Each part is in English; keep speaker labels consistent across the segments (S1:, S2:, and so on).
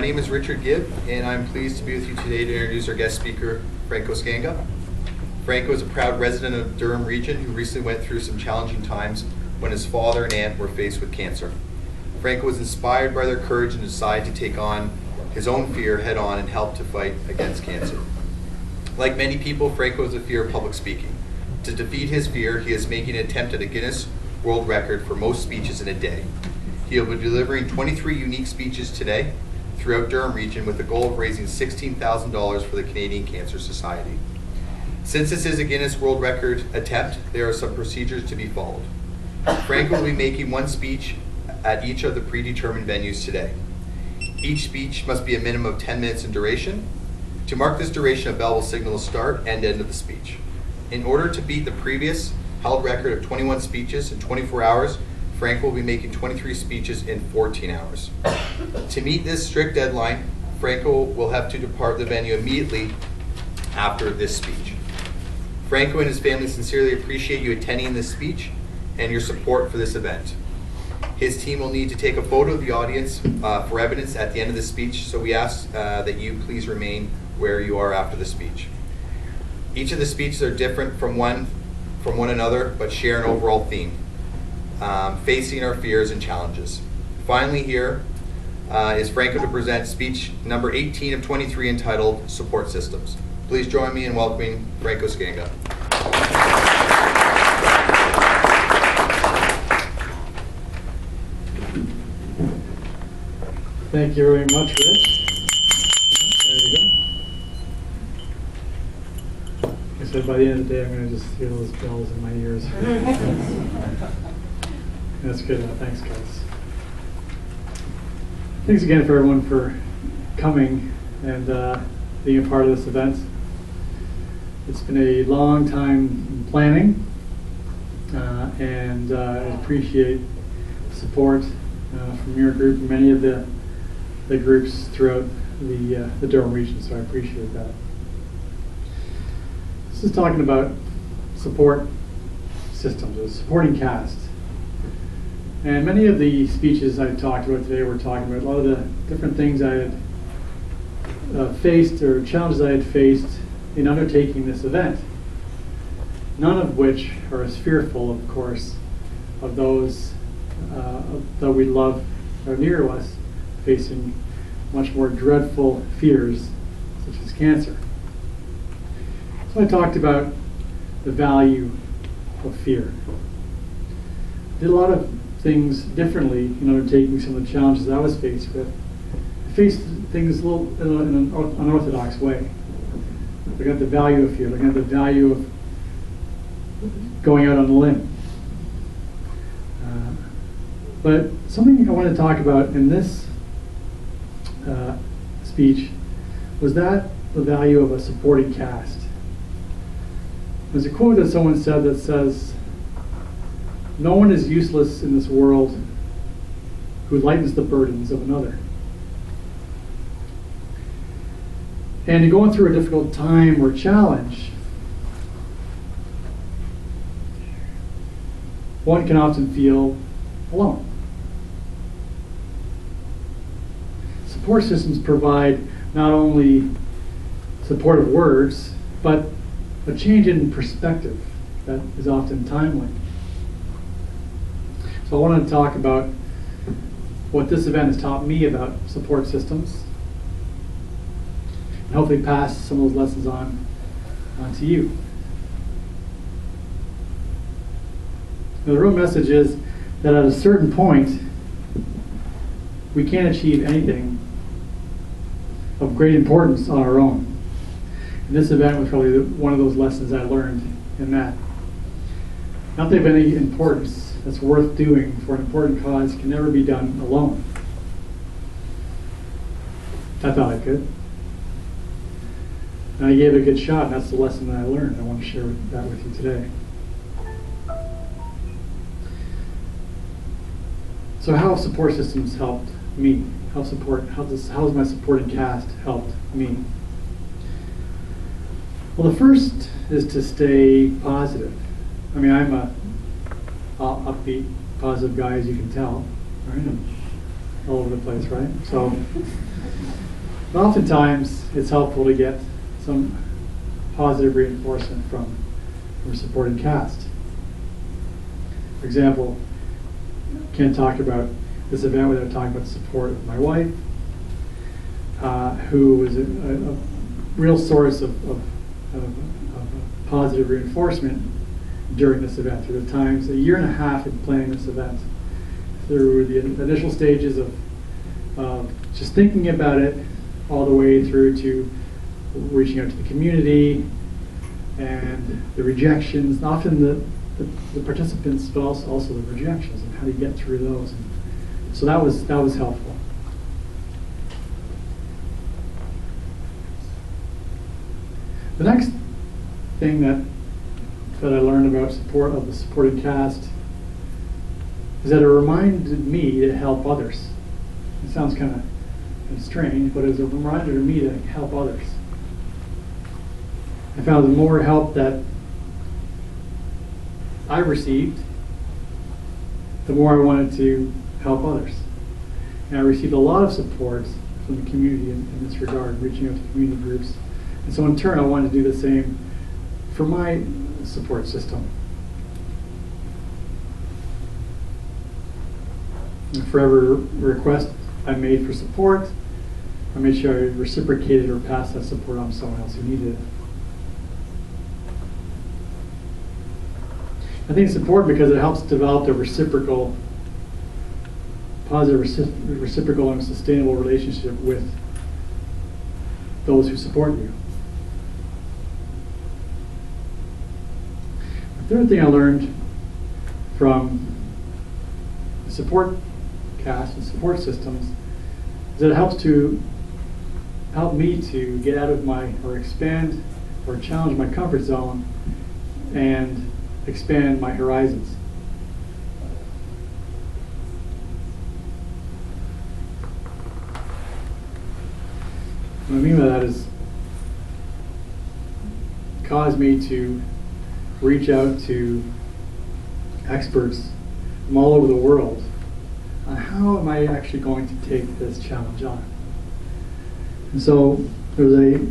S1: name is Richard Gibb, and I'm pleased to be with you today to introduce our guest speaker, Franco Scanga. Franco is a proud resident of Durham region who recently went through some challenging times when his father and aunt were faced with cancer. Franco was inspired by their courage and decided to take on his own fear head on and help to fight against cancer. Like many people, Franco has a fear of public speaking. To defeat his fear, he is making an attempt at a Guinness World Record for most speeches in a day. He will be delivering 23 unique speeches today throughout Durham region with the goal of raising $16,000 for the Canadian Cancer Society. Since this is a Guinness World Record attempt, there are some procedures to be followed. Franco will be making one speech at each of the predetermined venues today. Each speech must be a minimum of 10 minutes in duration. To mark this duration, a bell will signal the start and end of the speech. In order to beat the previous held record of 21 speeches in 24 hours, Franco will be making 23 speeches in 14 hours. To meet this strict deadline, Franco will have to depart the venue immediately after this speech. Franco and his family sincerely appreciate you attending this speech and your support for this event. His team will need to take a photo of the audience for evidence at the end of the speech, so we ask that you please remain where you are after the speech. Each of the speeches are different from one another, but share an overall theme. Facing our fears and challenges. Finally here is Franco to present speech number 18 of 23 entitled Support Systems. Please join me in welcoming Franco Scanga.
S2: Thank you very much, Rich. There you go. Like I said, by the end of the day, I'm going to just hear those bells in my ears. That's good. Thanks, guys. Thanks again for everyone for coming and being a part of this event. It's been a long time in planning, and I appreciate support from your group and many of the groups throughout the Durham region, so I appreciate that. This is talking about support systems, a supporting cast. And many of the speeches I talked about today were talking about a lot of the different things I had faced or challenges I had faced in undertaking this event. None of which are as fearful, of course, of those that we love or near to us facing much more dreadful fears, such as cancer. So I talked about the value of fear. Did a lot of things differently in undertaking some of the challenges I was faced with. I faced things a little in an unorthodox way. Looking at the value of fear, looking at the value of going out on a limb. But something I want to talk about in this speech was that the value of a supporting cast. There's a quote that someone said that says, "No one is useless in this world who lightens the burdens of another." And you're going through a difficult time or challenge, one can often feel alone. Support systems provide not only supportive words, but a change in perspective that is often timely. So I want to talk about what this event has taught me about support systems, and hopefully pass some of those lessons on to you. Now, the real message is that at a certain point, we can't achieve anything of great importance on our own. And this event was probably one of those lessons I learned in that. Nothing of any importance that's worth doing for an important cause can never be done alone. I thought I could. And I gave it a good shot, and that's the lesson that I learned. I want to share that with you today. So how have support systems helped me? How has my supporting cast helped me? Well, the first is to stay positive. I mean, I'm a upbeat, positive guy, as you can tell. Right? I'm all over the place, right? So But oftentimes, it's helpful to get some positive reinforcement from a supporting cast. For example, can't talk about this event without talking about the support of my wife, who was a real source of positive reinforcement during this event, through the times, a year and a half in planning this event, through the initial stages of just thinking about it, all the way through to reaching out to the community and the rejections, often the participants, but also the rejections, and how do you get through those. And so that was helpful. The next thing that I learned about the supporting cast is that it reminded me to help others. It sounds kind of strange, but it was a reminder to me to help others. I found the more help that I received, the more I wanted to help others. And I received a lot of support from the community in this regard, reaching out to community groups. And so in turn, I wanted to do the same for my support system. And for every request I made for support, I made sure I reciprocated or passed that support on to someone else who needed it. I think it's important because it helps develop a positive reciprocal and sustainable relationship with those who support you. The third thing I learned from the support cast and support systems is that it help me to get out of or expand or challenge my comfort zone and expand my horizons. What I mean by that is it caused me to reach out to experts from all over the world on how am I actually going to take this challenge on. And so there was a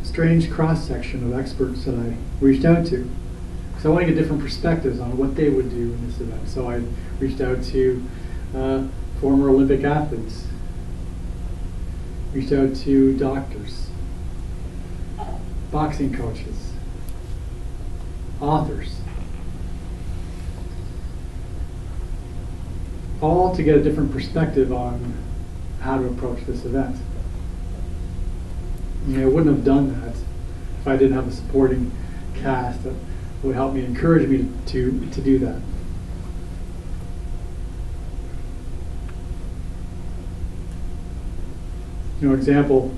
S2: strange cross-section of experts that I reached out to, because I want to get different perspectives on what they would do in this event. So I reached out to former Olympic athletes, reached out to doctors, boxing coaches, authors, all to get a different perspective on how to approach this event. I wouldn't have done that if I didn't have a supporting cast that would help me, encourage me to do that. Example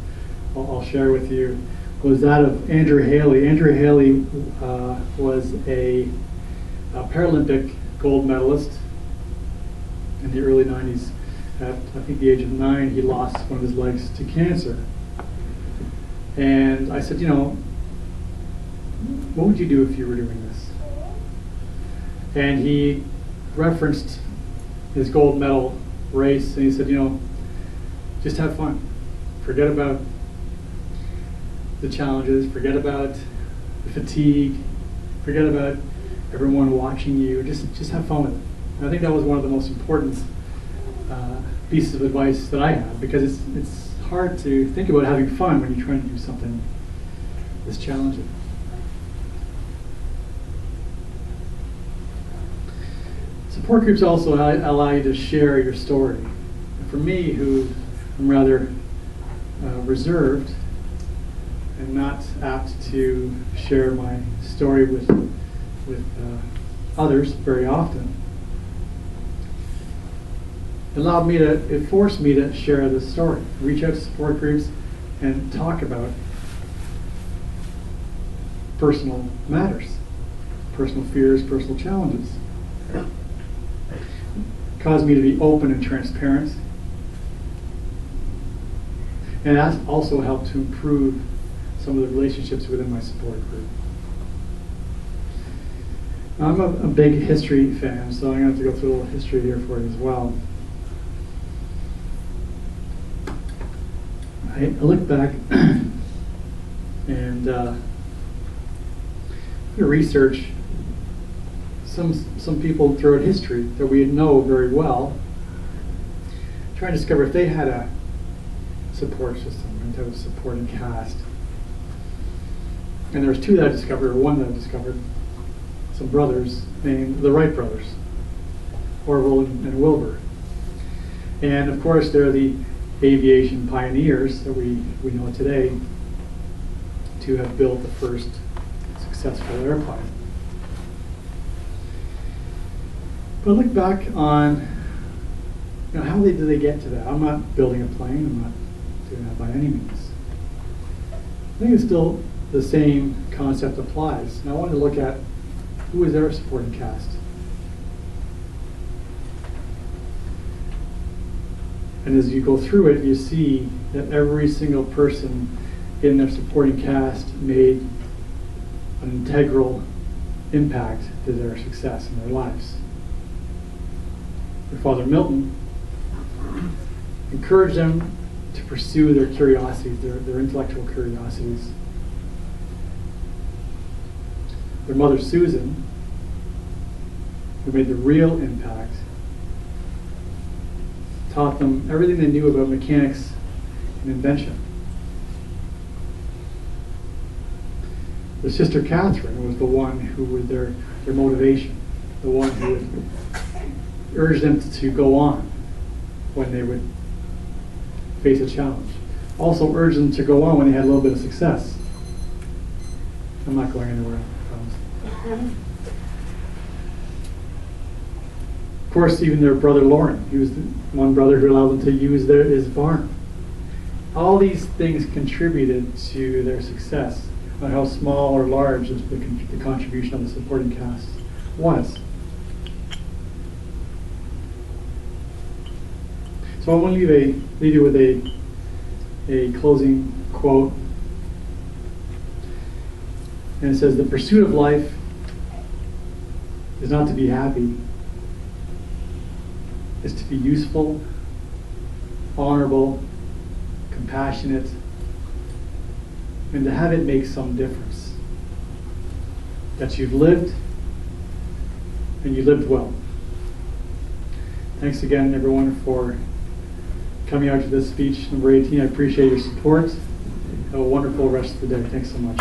S2: I'll share with you was that of Andrew Haley. Andrew Haley was a Paralympic gold medalist in the early 90s. At I think the age of 9, he lost one of his legs to cancer. And I said, what would you do if you were doing this? And he referenced his gold medal race, and he said, just have fun. Forget about the challenges, forget about the fatigue, forget about everyone watching you, just have fun with it. And I think that was one of the most important pieces of advice that I have, because it's hard to think about having fun when you're trying to do something this challenging. Support groups also allow you to share your story. And for me, who am rather reserved and not apt to share my story with others very often, it forced me to share this story, reach out to support groups and talk about personal matters, personal fears, personal challenges. It caused me to be open and transparent. And that also helped to improve some of the relationships within my support group. I'm a big history fan, so I'm going to have to go through a little history here for you as well. I look back and research some people throughout history that we know very well, trying to discover if they had a support system, and type of supporting cast. And there was two that I discovered, or one that I discovered, some brothers named the Wright brothers, Orville and Wilbur. And of course, they're the aviation pioneers that we know today to have built the first successful airplane. But look back on, how did they get to that? I'm not building a plane. I'm not doing that by any means. I think it's still the same concept applies. And I wanted to look at who is their supporting cast. And as you go through it, you see that every single person in their supporting cast made an integral impact to their success in their lives. Their father, Milton, encouraged them to pursue their curiosities, their intellectual curiosities. Their mother, Susan, who made the real impact, taught them everything they knew about mechanics and invention. Their sister, Catherine, was the one who was their motivation, the one who would urge them to go on when they would face a challenge. Also urge them to go on when they had a little bit of success. I'm not going anywhere, I promise. Of course, even their brother Lauren, he was the one brother who allowed them to use his farm. All these things contributed to their success, no matter how small or large the contribution of the supporting cast was. So I want to leave you with a closing quote. And it says, "The pursuit of life is not to be happy, it's to be useful, honorable, compassionate, and to have it make some difference. That you've lived, and you lived well." Thanks again, everyone, for coming out to this speech number 18. I appreciate your support. Have a wonderful rest of the day. Thanks so much.